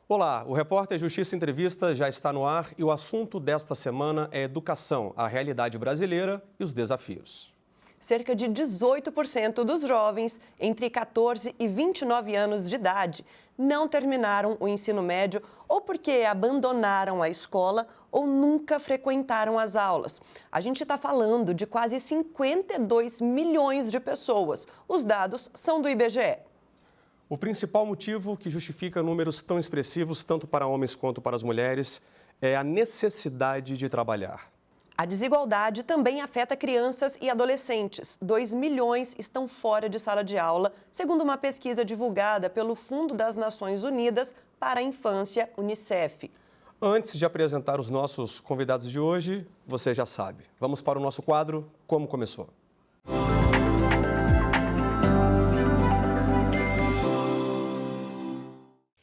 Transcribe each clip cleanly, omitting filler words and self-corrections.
Olá, o repórter Justiça Entrevista já está no ar e o assunto desta semana é educação, a realidade brasileira e os desafios. Cerca de 18% dos jovens entre 14 e 29 anos de idade não terminaram o ensino médio ou porque abandonaram a escola ou nunca frequentaram as aulas. A gente está falando de quase 52 milhões de pessoas. Os dados são do IBGE. O principal motivo que justifica números tão expressivos, tanto para homens quanto para as mulheres, é a necessidade de trabalhar. A desigualdade também afeta crianças e adolescentes. 2 milhões estão fora de sala de aula, segundo uma pesquisa divulgada pelo Fundo das Nações Unidas para a Infância, UNICEF. Antes de apresentar os nossos convidados de hoje, você já sabe. Vamos para o nosso quadro Como Começou.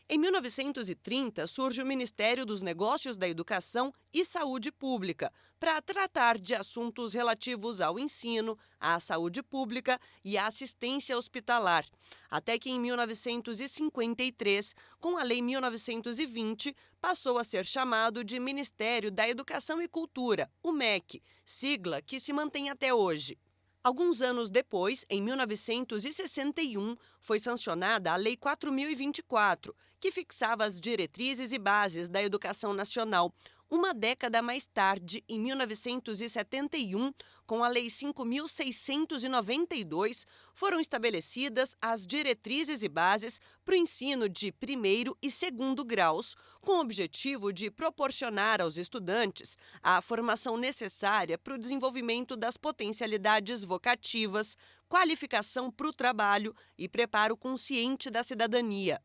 Em 1930, surge o Ministério dos Negócios da Educação e Saúde Pública para tratar de assuntos relativos ao ensino, à saúde pública e à assistência hospitalar. Até que em 1953, com a Lei 1920, passou a ser chamado de Ministério da Educação e Cultura, o MEC, sigla que se mantém até hoje. Alguns anos depois, em 1961, foi sancionada a Lei 4.024, que fixava as diretrizes e bases da educação nacional. Uma década mais tarde, em 1971, com a Lei 5.692, foram estabelecidas as diretrizes e bases para o ensino de primeiro e segundo graus, com o objetivo de proporcionar aos estudantes a formação necessária para o desenvolvimento das potencialidades vocativas, qualificação para o trabalho e preparo consciente da cidadania.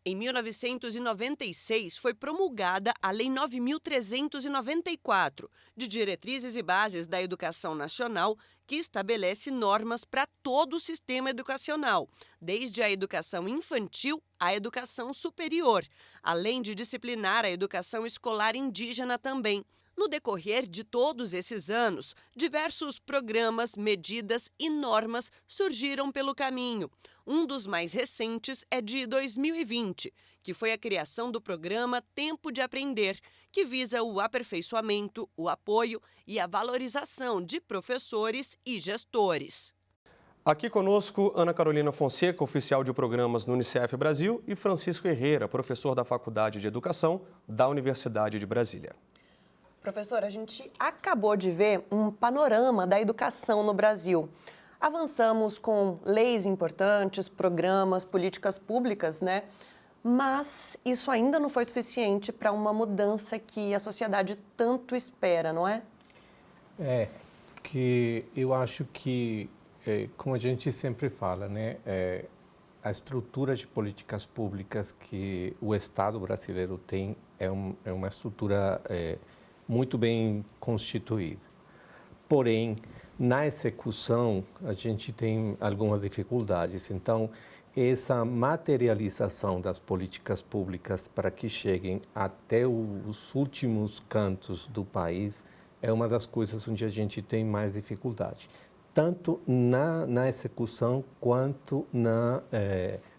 Em 1996, foi promulgada a Lei 9.394, de Diretrizes e Bases da Educação Nacional, que estabelece normas para todo o sistema educacional, desde a educação infantil à educação superior, além de disciplinar a educação escolar indígena também. No decorrer de todos esses anos, diversos programas, medidas e normas surgiram pelo caminho. Um dos mais recentes é de 2020, que foi a criação do programa Tempo de Aprender, que visa o aperfeiçoamento, o apoio e a valorização de professores e gestores. Aqui conosco, Ana Carolina Fonseca, oficial de programas no Unicef Brasil, e Francisco Herrera, professor da Faculdade de Educação da Universidade de Brasília. Professor, a gente acabou de ver um panorama da educação no Brasil. Avançamos com leis importantes, programas, políticas públicas, né? Mas isso ainda não foi suficiente para uma mudança que a sociedade tanto espera, não é? Que eu acho que, como a gente sempre fala, né? A estrutura de políticas públicas que o Estado brasileiro tem é uma estrutura muito bem constituída. Porém, na execução, a gente tem algumas dificuldades. Então, essa materialização das políticas públicas para que cheguem até os últimos cantos do país é uma das coisas onde a gente tem mais dificuldade, tanto na execução quanto na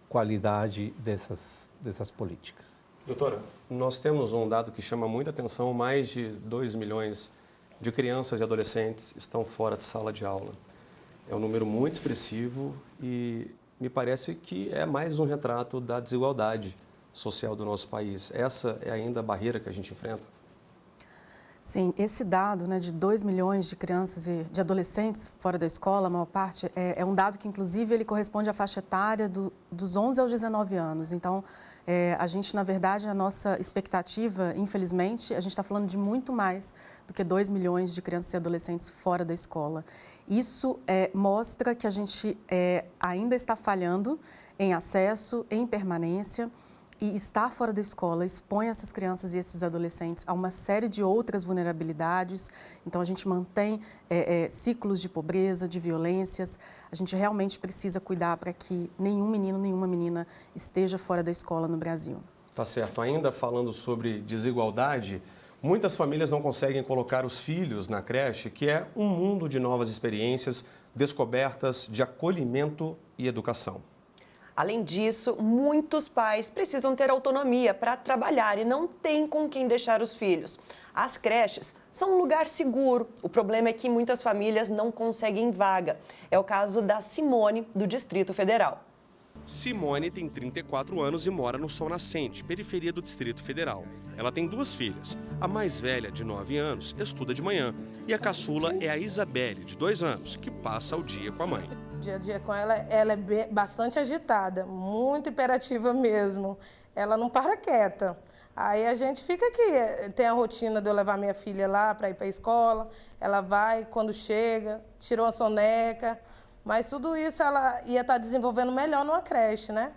qualidade dessas políticas. Doutora, nós temos um dado que chama muita atenção: mais de 2 milhões de crianças e adolescentes estão fora de sala de aula. É um número muito expressivo e me parece que é mais um retrato da desigualdade social do nosso país. Essa é ainda a barreira que a gente enfrenta? Sim, esse dado, né, de 2 milhões de crianças e de adolescentes fora da escola, a maior parte, é um dado que, inclusive, ele corresponde à faixa etária dos 11 aos 19 anos. Então, a gente, na verdade, a nossa expectativa, infelizmente, a gente está falando de muito mais do que 2 milhões de crianças e adolescentes fora da escola. Isso mostra que a gente ainda está falhando em acesso, em permanência, e estar fora da escola expõe essas crianças e esses adolescentes a uma série de outras vulnerabilidades. Então, a gente mantém ciclos de pobreza, de violências. A gente realmente precisa cuidar para que nenhum menino, nenhuma menina esteja fora da escola no Brasil. Tá certo. Ainda falando sobre desigualdade, Muitas famílias não conseguem colocar os filhos na creche, que é um mundo de novas experiências, descobertas, de acolhimento e educação. Além disso, muitos pais precisam ter autonomia para trabalhar e não têm com quem deixar os filhos. As creches são um lugar seguro. O problema é que muitas famílias não conseguem vaga. É o caso da Simone, do Distrito Federal. Simone tem 34 anos e mora no Sol Nascente, periferia do Distrito Federal. Ela tem 2 filhas. A mais velha, de 9 anos, estuda de manhã. E a caçula é a Isabelle, de 2 anos, que passa o dia com a mãe. Dia a dia com ela é bastante agitada, muito imperativa mesmo. Ela não para quieta. Aí a gente fica aqui, tem a rotina de eu levar minha filha lá para ir para a escola. Ela vai, quando chega, tira uma soneca. Mas tudo isso ela ia estar desenvolvendo melhor numa creche, né?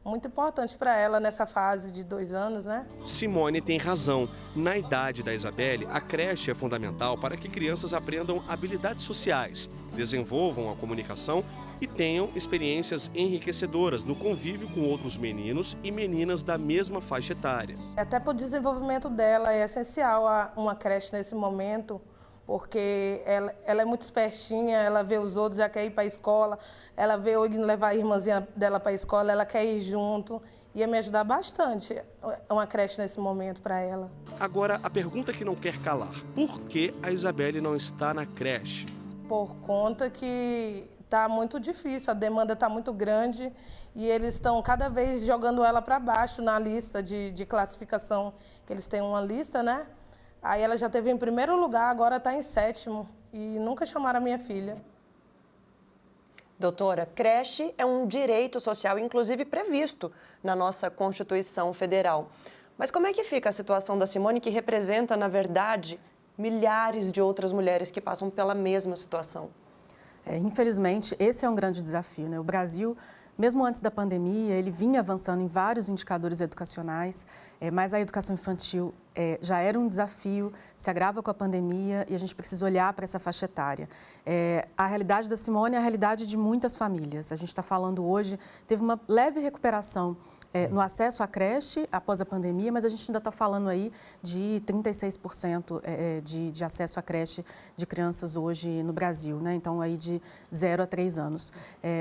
Muito importante para ela nessa fase de 2 anos, né? Simone tem razão. Na idade da Isabelle, a creche é fundamental para que crianças aprendam habilidades sociais, desenvolvam a comunicação e tenham experiências enriquecedoras no convívio com outros meninos e meninas da mesma faixa etária. Até para o desenvolvimento dela é essencial uma creche nesse momento, porque ela é muito espertinha, ela vê os outros, já quer ir para a escola, ela vê eu levar a irmãzinha dela para a escola, ela quer ir junto. Ia me ajudar bastante uma creche nesse momento para ela. Agora, a pergunta que não quer calar: por que a Isabelle não está na creche? Por conta que está muito difícil, a demanda está muito grande e eles estão cada vez jogando ela para baixo na lista de classificação, que eles têm uma lista, né? Aí ela já esteve em primeiro lugar, agora está em 7º e nunca chamaram a minha filha. Doutora, creche é um direito social, inclusive previsto na nossa Constituição Federal. Mas como é que fica a situação da Simone, que representa, na verdade, milhares de outras mulheres que passam pela mesma situação? Infelizmente, esse é um grande desafio, né? O Brasil, mesmo antes da pandemia, ele vinha avançando em vários indicadores educacionais, mas a educação infantil já era um desafio, se agrava com a pandemia e a gente precisa olhar para essa faixa etária. A realidade da Simone é a realidade de muitas famílias. A gente está falando hoje, teve uma leve recuperação no acesso à creche após a pandemia, mas a gente ainda está falando aí de 36% de acesso à creche de crianças hoje no Brasil, né? Então aí de 0 a 3 anos.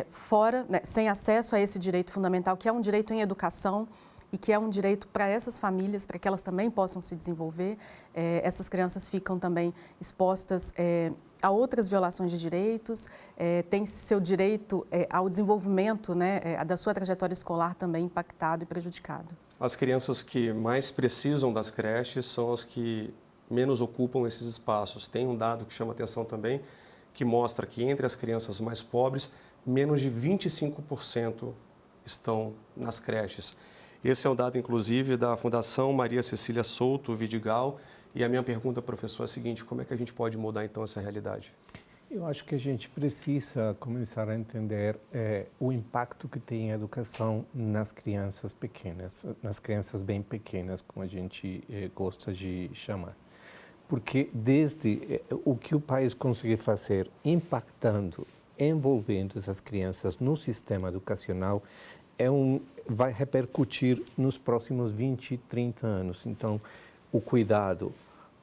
Fora, né, sem acesso a esse direito fundamental, que é um direito em educação e que é um direito para essas famílias, para que elas também possam se desenvolver, essas crianças ficam também expostas a outras violações de direitos, tem seu direito ao desenvolvimento, né, da sua trajetória escolar também impactado e prejudicado. As crianças que mais precisam das creches são as que menos ocupam esses espaços. Tem um dado que chama atenção também, que mostra que entre as crianças mais pobres, menos de 25% estão nas creches. Esse é um dado, inclusive, da Fundação Maria Cecília Souto Vidigal. E a minha pergunta, professor, é a seguinte: como é que a gente pode mudar, então, essa realidade? Eu acho que a gente precisa começar a entender o impacto que tem a educação nas crianças pequenas, nas crianças bem pequenas, como a gente gosta de chamar. Porque desde o que o país consegue fazer impactando, envolvendo essas crianças no sistema educacional, vai repercutir nos próximos 20, 30 anos. Então, o cuidado,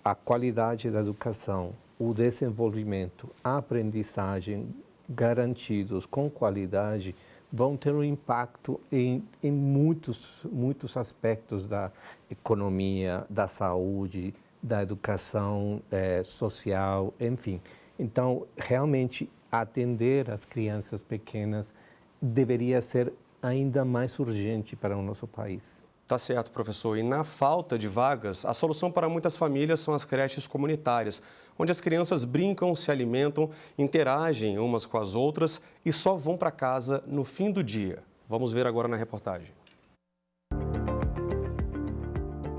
a qualidade da educação, o desenvolvimento, a aprendizagem garantidos com qualidade vão ter um impacto em muitos aspectos da economia, da saúde, da educação social, enfim. Então, realmente, atender as crianças pequenas deveria ser ainda mais urgente para o nosso país. Tá certo, professor. E na falta de vagas, a solução para muitas famílias são as creches comunitárias, onde as crianças brincam, se alimentam, interagem umas com as outras e só vão para casa no fim do dia. Vamos ver agora na reportagem.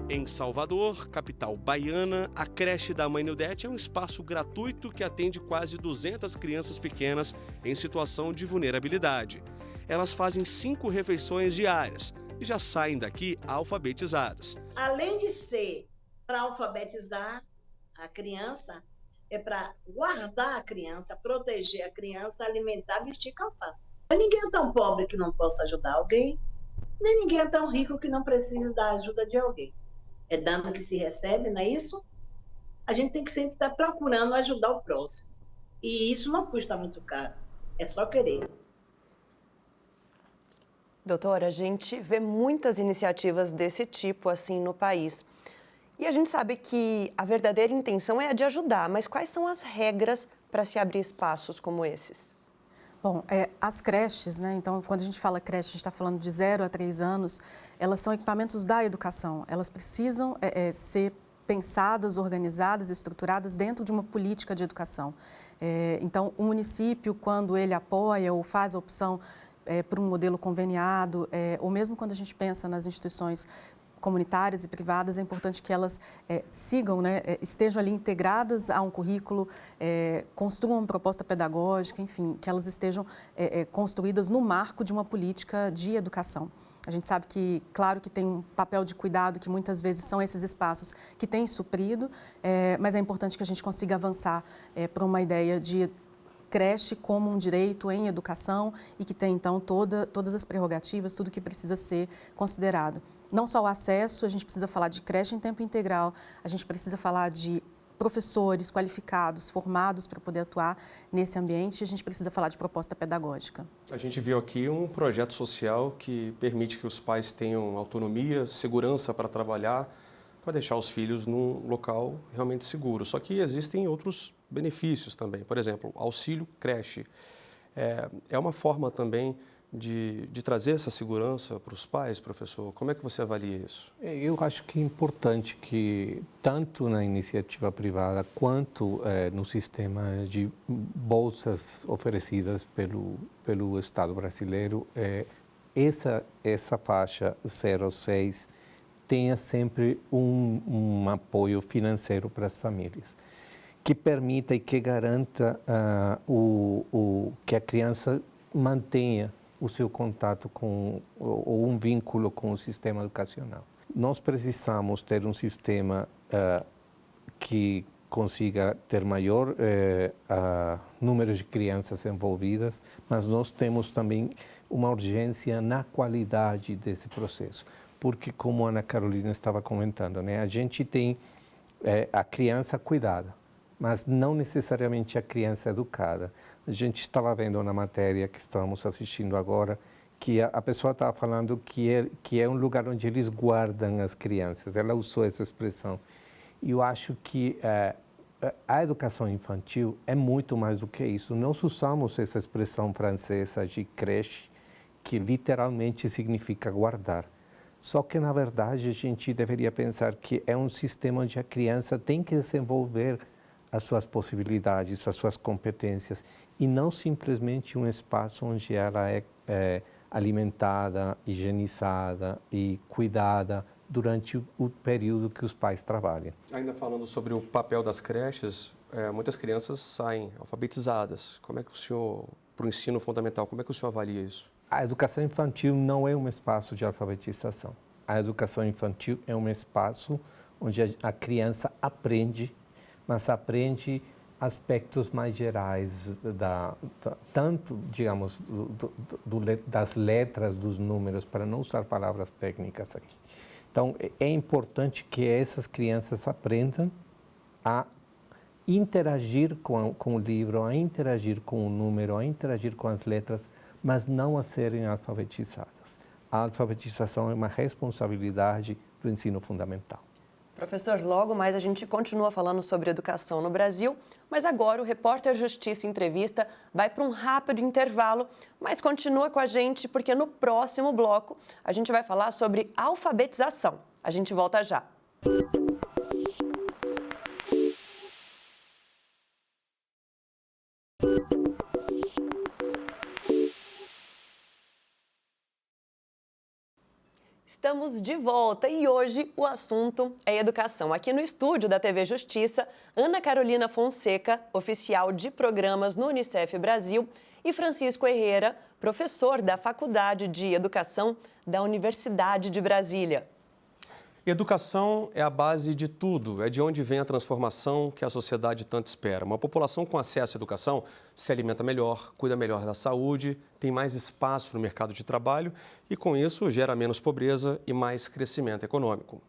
Em Salvador, capital baiana, a creche da Mãe Nildete é um espaço gratuito que atende quase 200 crianças pequenas em situação de vulnerabilidade. Elas fazem 5 refeições diárias e já saem daqui alfabetizadas. Além de ser para alfabetizar a criança, é para guardar a criança, proteger a criança, alimentar, vestir e calçar. Ninguém é tão pobre que não possa ajudar alguém, nem ninguém é tão rico que não precise da ajuda de alguém. É dando que se recebe, não é isso? A gente tem que sempre estar procurando ajudar o próximo. E isso não custa muito caro, é só querer. Doutora, a gente vê muitas iniciativas desse tipo assim no país. E a gente sabe que a verdadeira intenção é a de ajudar, mas quais são as regras para se abrir espaços como esses? Bom, as creches, né? Então, quando a gente fala creche, a gente está falando de 0 a 3 anos, elas são equipamentos da educação. Elas precisam ser pensadas, organizadas, estruturadas dentro de uma política de educação. Então, o município, quando ele apoia ou faz a opção por um modelo conveniado, ou mesmo quando a gente pensa nas instituições comunitárias e privadas, é importante que elas sigam, né, estejam ali integradas a um currículo, construam uma proposta pedagógica, enfim, que elas estejam construídas no marco de uma política de educação. A gente sabe que, claro que tem um papel de cuidado, que muitas vezes são esses espaços que têm suprido, mas é importante que a gente consiga avançar para uma ideia de creche como um direito em educação e que tem, então, todas as prerrogativas, tudo que precisa ser considerado. Não só o acesso, a gente precisa falar de creche em tempo integral, a gente precisa falar de professores qualificados, formados para poder atuar nesse ambiente, e a gente precisa falar de proposta pedagógica. A gente viu aqui um projeto social que permite que os pais tenham autonomia, segurança para trabalhar, para deixar os filhos num local realmente seguro. Só que existem outros benefícios também. Por exemplo, auxílio creche. É uma forma também de trazer essa segurança para os pais, professor? Como é que você avalia isso? Eu acho que é importante que, tanto na iniciativa privada quanto no sistema de bolsas oferecidas pelo Estado brasileiro, essa faixa 0-6 tenha sempre um apoio financeiro para as famílias, que permita e que garanta que a criança mantenha o seu contato ou um vínculo com o sistema educacional. Nós precisamos ter um sistema que consiga ter maior número de crianças envolvidas, mas nós temos também uma urgência na qualidade desse processo, porque, como a Ana Carolina estava comentando, né, a gente tem a criança cuidada, mas não necessariamente a criança educada. A gente estava vendo na matéria que estamos assistindo agora que a pessoa estava falando que é um lugar onde eles guardam as crianças. Ela usou essa expressão. E eu acho que a educação infantil é muito mais do que isso. Nós usamos essa expressão francesa de creche, que literalmente significa guardar. Só que, na verdade, a gente deveria pensar que é um sistema onde a criança tem que desenvolver as suas possibilidades, as suas competências, e não simplesmente um espaço onde ela é alimentada, higienizada e cuidada durante o período que os pais trabalham. Ainda falando sobre o papel das creches, muitas crianças saem alfabetizadas. Como é que o senhor, para o ensino fundamental, como é que o senhor avalia isso? A educação infantil não é um espaço de alfabetização. A educação infantil é um espaço onde a criança aprende, mas aprende aspectos mais gerais, tanto, digamos, das letras, dos números, para não usar palavras técnicas aqui. Então, é importante que essas crianças aprendam a interagir com o livro, a interagir com o número, a interagir com as letras, mas não a serem alfabetizadas. A alfabetização é uma responsabilidade do ensino fundamental. Professor, logo mais a gente continua falando sobre educação no Brasil, mas agora o Repórter Justiça Entrevista vai para um rápido intervalo, mas continua com a gente porque no próximo bloco a gente vai falar sobre alfabetização. A gente volta já. Estamos de volta e hoje o assunto é educação. Aqui no estúdio da TV Justiça, Ana Carolina Fonseca, oficial de programas no Unicef Brasil, e Francisco Herrera, professor da Faculdade de Educação da Universidade de Brasília. Educação é a base de tudo, é de onde vem a transformação que a sociedade tanto espera. Uma população com acesso à educação se alimenta melhor, cuida melhor da saúde, tem mais espaço no mercado de trabalho e, com isso, gera menos pobreza e mais crescimento econômico.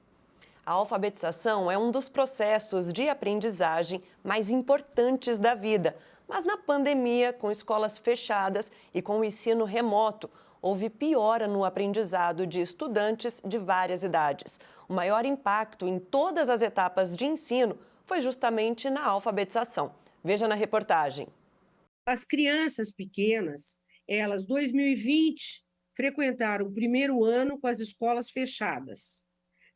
A alfabetização é um dos processos de aprendizagem mais importantes da vida. Mas na pandemia, com escolas fechadas e com o ensino remoto, houve piora no aprendizado de estudantes de várias idades. O maior impacto em todas as etapas de ensino foi justamente na alfabetização. Veja na reportagem. As crianças pequenas, elas, 2020, frequentaram o primeiro ano com as escolas fechadas.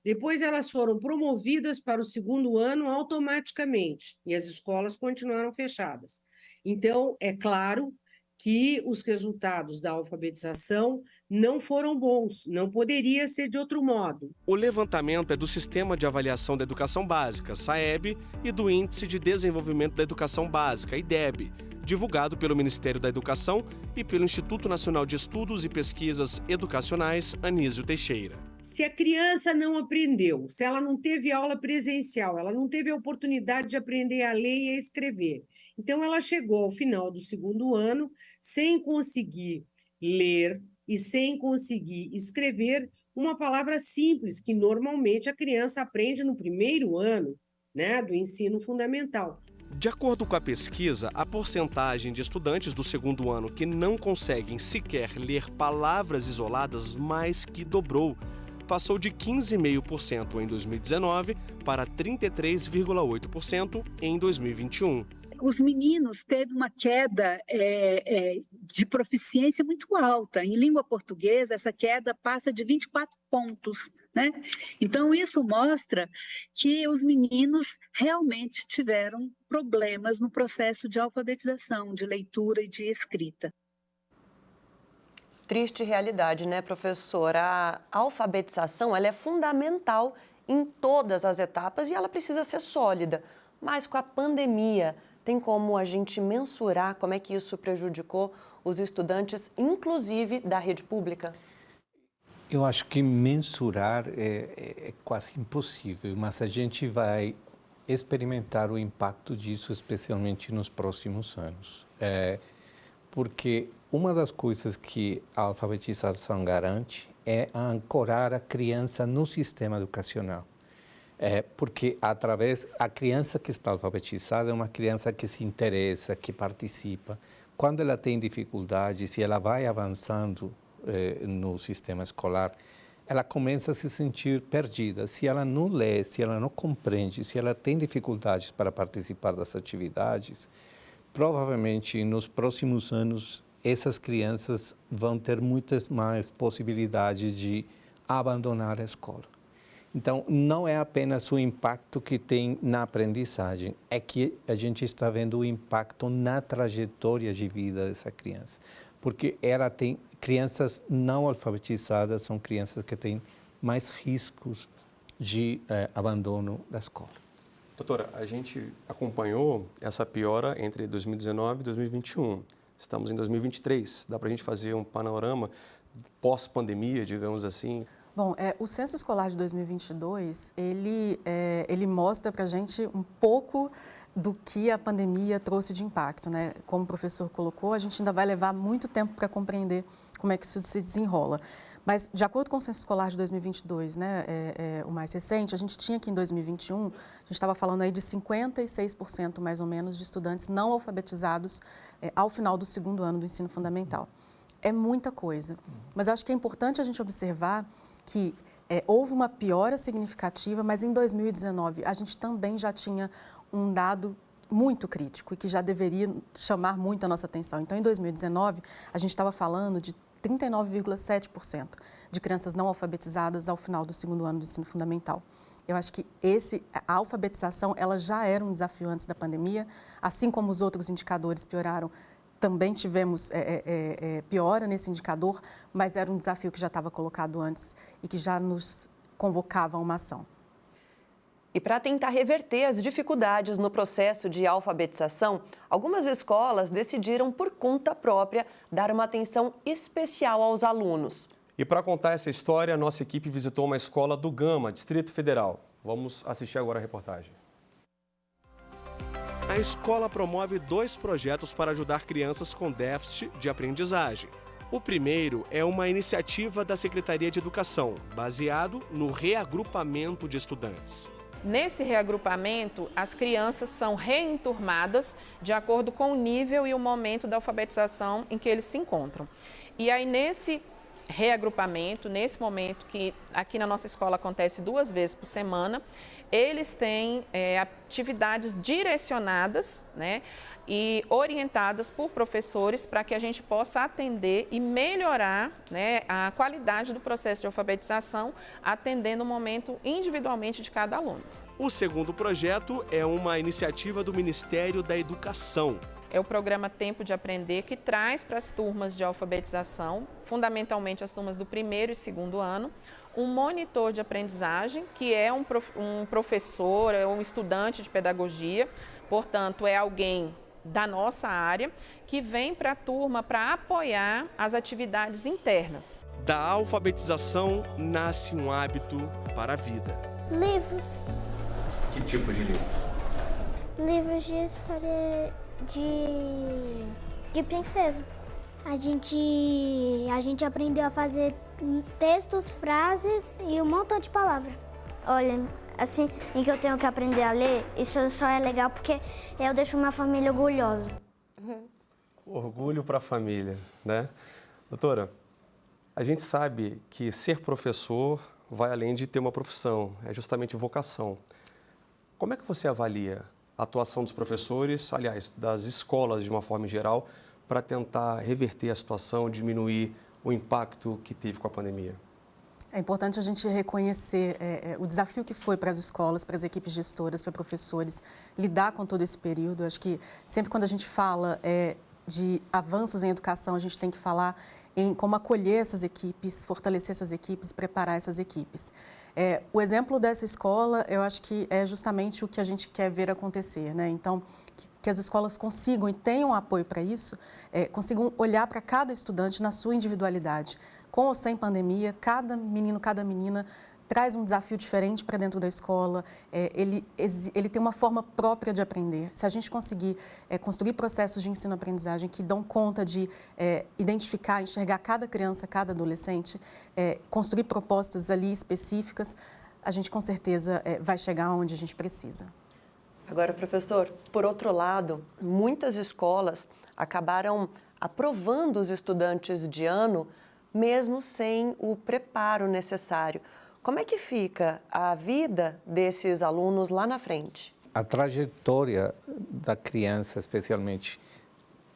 Depois elas foram promovidas para o segundo ano automaticamente e as escolas continuaram fechadas. Então, é claro que os resultados da alfabetização não foram bons, não poderia ser de outro modo. O levantamento é do Sistema de Avaliação da Educação Básica, SAEB, e do Índice de Desenvolvimento da Educação Básica, IDEB, divulgado pelo Ministério da Educação e pelo Instituto Nacional de Estudos e Pesquisas Educacionais, Anísio Teixeira. Se a criança não aprendeu, se ela não teve aula presencial, ela não teve a oportunidade de aprender a ler e a escrever, então ela chegou ao final do segundo ano sem conseguir ler e sem conseguir escrever uma palavra simples, que normalmente a criança aprende no primeiro ano, né, do ensino fundamental. De acordo com a pesquisa, a porcentagem de estudantes do segundo ano que não conseguem sequer ler palavras isoladas mais que dobrou. Passou de 15,5% em 2019 para 33,8% em 2021. Os meninos teve uma queda de proficiência muito alta. Em língua portuguesa, essa queda passa de 24 pontos, né? Então, isso mostra que os meninos realmente tiveram problemas no processo de alfabetização, de leitura e de escrita. Triste realidade, né, professora? A alfabetização ela é fundamental em todas as etapas e ela precisa ser sólida. Mas com a pandemia, tem como a gente mensurar como é que isso prejudicou os estudantes, inclusive da rede pública? Eu acho que mensurar é quase impossível, mas a gente vai experimentar o impacto disso, especialmente nos próximos anos. Porque uma das coisas que a alfabetização garante é ancorar a criança no sistema educacional. Porque a criança que está alfabetizada é uma criança que se interessa, que participa. Quando ela tem dificuldades e ela vai avançando no sistema escolar, ela começa a se sentir perdida. Se ela não lê, se ela não compreende, se ela tem dificuldades para participar das atividades, provavelmente nos próximos anos essas crianças vão ter muitas mais possibilidades de abandonar a escola. Então, não é apenas o impacto que tem na aprendizagem, é que a gente está vendo o impacto na trajetória de vida dessa criança. Porque ela tem crianças não alfabetizadas, são crianças que têm mais riscos de abandono da escola. Doutora, a gente acompanhou essa piora entre 2019 e 2021. Estamos em 2023. Dá para a gente fazer um panorama pós-pandemia, digamos assim? Bom, o Censo Escolar de 2022, ele mostra para a gente um pouco do que a pandemia trouxe de impacto, né? Como o professor colocou, a gente ainda vai levar muito tempo para compreender como é que isso se desenrola. Mas, de acordo com o Censo Escolar de 2022, né, o mais recente, a gente tinha que em 2021, a gente estava falando aí de 56% mais ou menos de estudantes não alfabetizados ao final do segundo ano do ensino fundamental. É muita coisa, mas acho que é importante a gente observar que houve uma piora significativa, mas em 2019 a gente também já tinha um dado muito crítico e que já deveria chamar muito a nossa atenção. Então, em 2019, a gente estava falando de 39,7% de crianças não alfabetizadas ao final do segundo ano do ensino fundamental. Eu acho que a alfabetização ela já era um desafio antes da pandemia, assim como os outros indicadores pioraram. Também tivemos piora nesse indicador, mas era um desafio que já estava colocado antes e que já nos convocava a uma ação. E para tentar reverter as dificuldades no processo de alfabetização, algumas escolas decidiram, por conta própria, dar uma atenção especial aos alunos. E para contar essa história, a nossa equipe visitou uma escola do Gama, Distrito Federal. Vamos assistir agora a reportagem. A escola promove 2 projetos para ajudar crianças com déficit de aprendizagem. O primeiro é uma iniciativa da Secretaria de Educação, baseado no reagrupamento de estudantes. Nesse reagrupamento, as crianças são reenturmadas de acordo com o nível e o momento da alfabetização em que eles se encontram. E aí, nesse reagrupamento, nesse momento que aqui na nossa escola acontece 2 vezes por semana, eles têm atividades direcionadas, né, e orientadas por professores para que a gente possa atender e melhorar, né, a qualidade do processo de alfabetização, atendendo o momento individualmente de cada aluno. O segundo projeto é uma iniciativa do Ministério da Educação. É o programa Tempo de Aprender, que traz para as turmas de alfabetização, fundamentalmente as turmas do 1º e 2º ano, um monitor de aprendizagem, que é um professor, é um estudante de pedagogia, portanto, é alguém da nossa área, que vem para a turma para apoiar as atividades internas. Da alfabetização nasce um hábito para a vida. Livros. Que tipo de livro? Livros de história de princesa. A gente aprendeu a fazer textos, frases e um montão de palavras. Olha, assim, em que eu tenho que aprender a ler, isso só é legal porque eu deixo minha família orgulhosa. Orgulho para a família, né? Doutora, a gente sabe que ser professor vai além de ter uma profissão, é justamente vocação. Como é que você avalia a atuação dos professores, aliás, das escolas de uma forma geral, para tentar reverter a situação, diminuir o impacto que teve com a pandemia? É importante a gente reconhecer o desafio que foi para as escolas, para as equipes gestoras, para professores, lidar com todo esse período. Acho que sempre quando a gente fala de avanços em educação, a gente tem que falar em como acolher essas equipes, fortalecer essas equipes, preparar essas equipes. O exemplo dessa escola, eu acho que é justamente o que a gente quer ver acontecer, né? Então, que as escolas consigam e tenham apoio para isso, consigam olhar para cada estudante na sua individualidade. Com ou sem pandemia, cada menino, cada menina traz um desafio diferente para dentro da escola, ele tem uma forma própria de aprender. Se a gente conseguir construir processos de ensino-aprendizagem que dão conta de identificar, enxergar cada criança, cada adolescente, construir propostas ali específicas, a gente com certeza vai chegar onde a gente precisa. Agora, professor, por outro lado, muitas escolas acabaram aprovando os estudantes de ano mesmo sem o preparo necessário. Como é que fica a vida desses alunos lá na frente? A trajetória da criança, especialmente,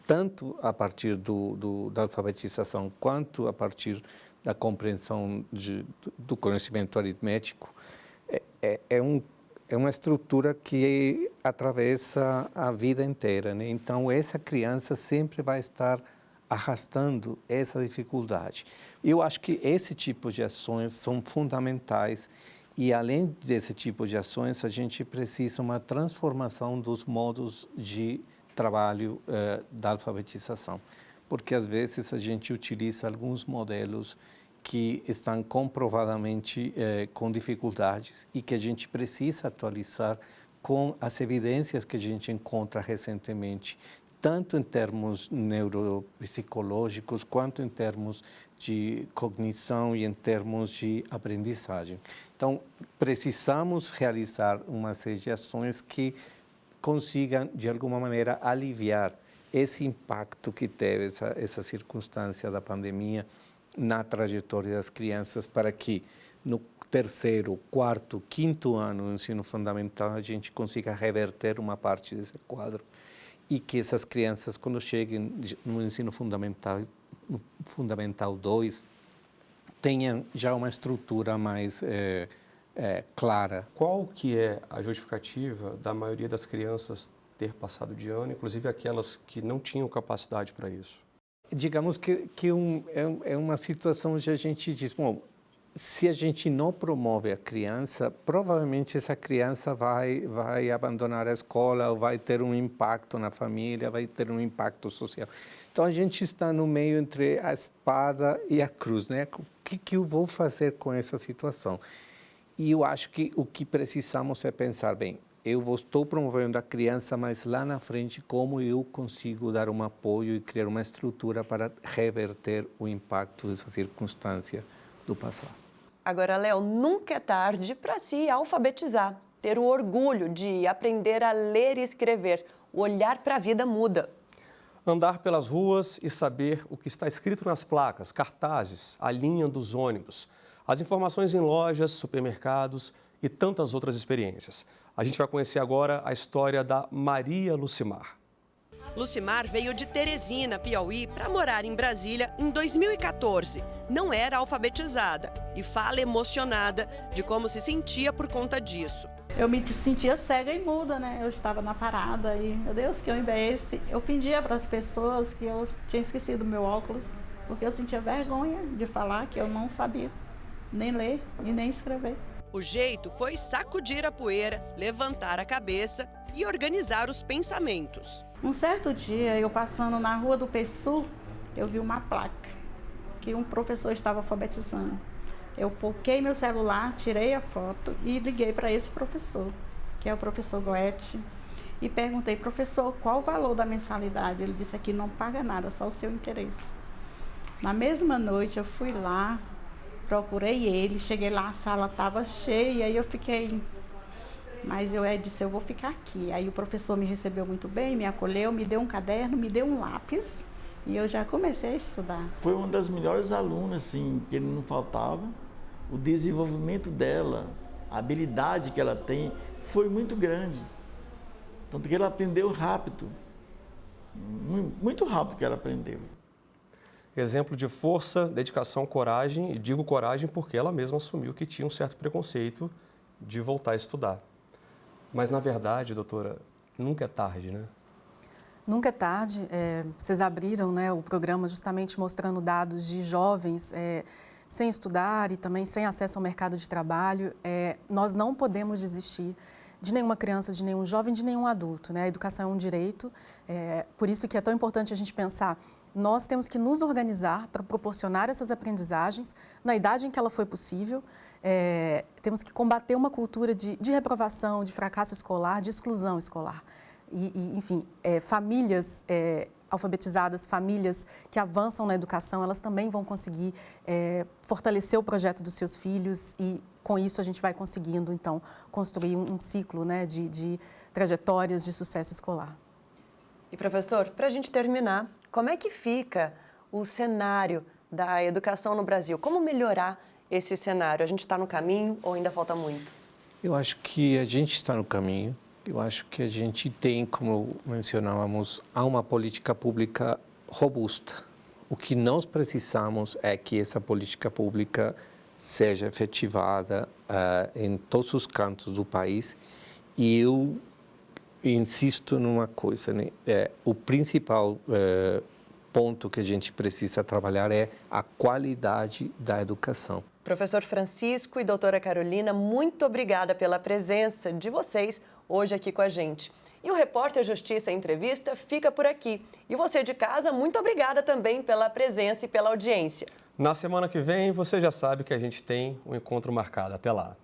tanto a partir da alfabetização quanto a partir da compreensão do conhecimento aritmético, é uma estrutura que atravessa a vida inteira, né? Então, essa criança sempre vai estar arrastando essa dificuldade. Eu acho que esse tipo de ações são fundamentais e, além desse tipo de ações, a gente precisa de uma transformação dos modos de trabalho da alfabetização, porque, às vezes, a gente utiliza alguns modelos que estão comprovadamente com dificuldades e que a gente precisa atualizar com as evidências que a gente encontra recentemente, tanto em termos neuropsicológicos, quanto em termos de cognição e em termos de aprendizagem. Então, precisamos realizar uma série de ações que consigam, de alguma maneira, aliviar esse impacto que teve essa circunstância da pandemia na trajetória das crianças, para que no 3º, 4º, 5º ano do ensino fundamental a gente consiga reverter uma parte desse quadro e que essas crianças, quando cheguem no ensino fundamental 2, tenham já uma estrutura mais clara. Qual que é a justificativa da maioria das crianças ter passado de ano, inclusive aquelas que não tinham capacidade para isso? Digamos que é uma situação onde a gente diz, bom, se a gente não promove a criança, provavelmente essa criança vai abandonar a escola, ou vai ter um impacto na família, vai ter um impacto social. Então, a gente está no meio entre a espada e a cruz, né? O que eu vou fazer com essa situação? E eu acho que o que precisamos é pensar, bem, eu estou promovendo a criança, mas lá na frente como eu consigo dar um apoio e criar uma estrutura para reverter o impacto dessa circunstância do passado. Agora, Léo, nunca é tarde para se alfabetizar, ter o orgulho de aprender a ler e escrever. O olhar para a vida muda. Andar pelas ruas e saber o que está escrito nas placas, cartazes, a linha dos ônibus, as informações em lojas, supermercados e tantas outras experiências. A gente vai conhecer agora a história da Maria Lucimar. Lucimar veio de Teresina, Piauí, para morar em Brasília em 2014. Não era alfabetizada e fala emocionada de como se sentia por conta disso. Eu me sentia cega e muda, né? Eu estava na parada e, meu Deus, que homem é esse? Eu fingia para as pessoas que eu tinha esquecido meu óculos, porque eu sentia vergonha de falar que eu não sabia nem ler e nem escrever. O jeito foi sacudir a poeira, levantar a cabeça e organizar os pensamentos. Um certo dia, eu passando na rua do Pessu, eu vi uma placa que um professor estava alfabetizando. Eu foquei meu celular, tirei a foto e liguei para esse professor, que é o professor Goethe, e perguntei, professor, qual o valor da mensalidade? Ele disse aqui não paga nada, só o seu interesse. Na mesma noite eu fui lá, procurei ele, cheguei lá, a sala estava cheia e eu fiquei... Mas eu disse, eu vou ficar aqui. Aí o professor me recebeu muito bem, me acolheu, me deu um caderno, me deu um lápis e eu já comecei a estudar. Foi uma das melhores alunas, assim, que ele não faltava. O desenvolvimento dela, a habilidade que ela tem, foi muito grande. Tanto que ela aprendeu rápido, muito rápido que ela aprendeu. Exemplo de força, dedicação, coragem, e digo coragem porque ela mesma assumiu que tinha um certo preconceito de voltar a estudar. Mas, na verdade, doutora, nunca é tarde, né? Nunca é tarde. Vocês abriram, né, o programa justamente mostrando dados de jovens sem estudar e também sem acesso ao mercado de trabalho. Nós não podemos desistir de nenhuma criança, de nenhum jovem, de nenhum adulto, né? A educação é um direito, por isso que é tão importante a gente pensar. Nós temos que nos organizar para proporcionar essas aprendizagens na idade em que ela foi possível. Temos que combater uma cultura de reprovação, de fracasso escolar, de exclusão escolar. Enfim, famílias alfabetizadas, famílias que avançam na educação, elas também vão conseguir fortalecer o projeto dos seus filhos e, com isso, a gente vai conseguindo, então, construir um ciclo, né, de trajetórias de sucesso escolar. E, professor, para a gente terminar, como é que fica o cenário da educação no Brasil? Como melhorar esse cenário? A gente está no caminho ou ainda falta muito? Eu acho que a gente está no caminho. Eu acho que a gente tem, como mencionávamos, uma política pública robusta. O que nós precisamos é que essa política pública seja efetivada em todos os cantos do país. E eu insisto numa coisa, né? O principal ponto que a gente precisa trabalhar é a qualidade da educação. Professor Francisco e doutora Carolina, muito obrigada pela presença de vocês hoje aqui com a gente. E o Repórter Justiça Entrevista fica por aqui. E você de casa, muito obrigada também pela presença e pela audiência. Na semana que vem, você já sabe que a gente tem um encontro marcado. Até lá.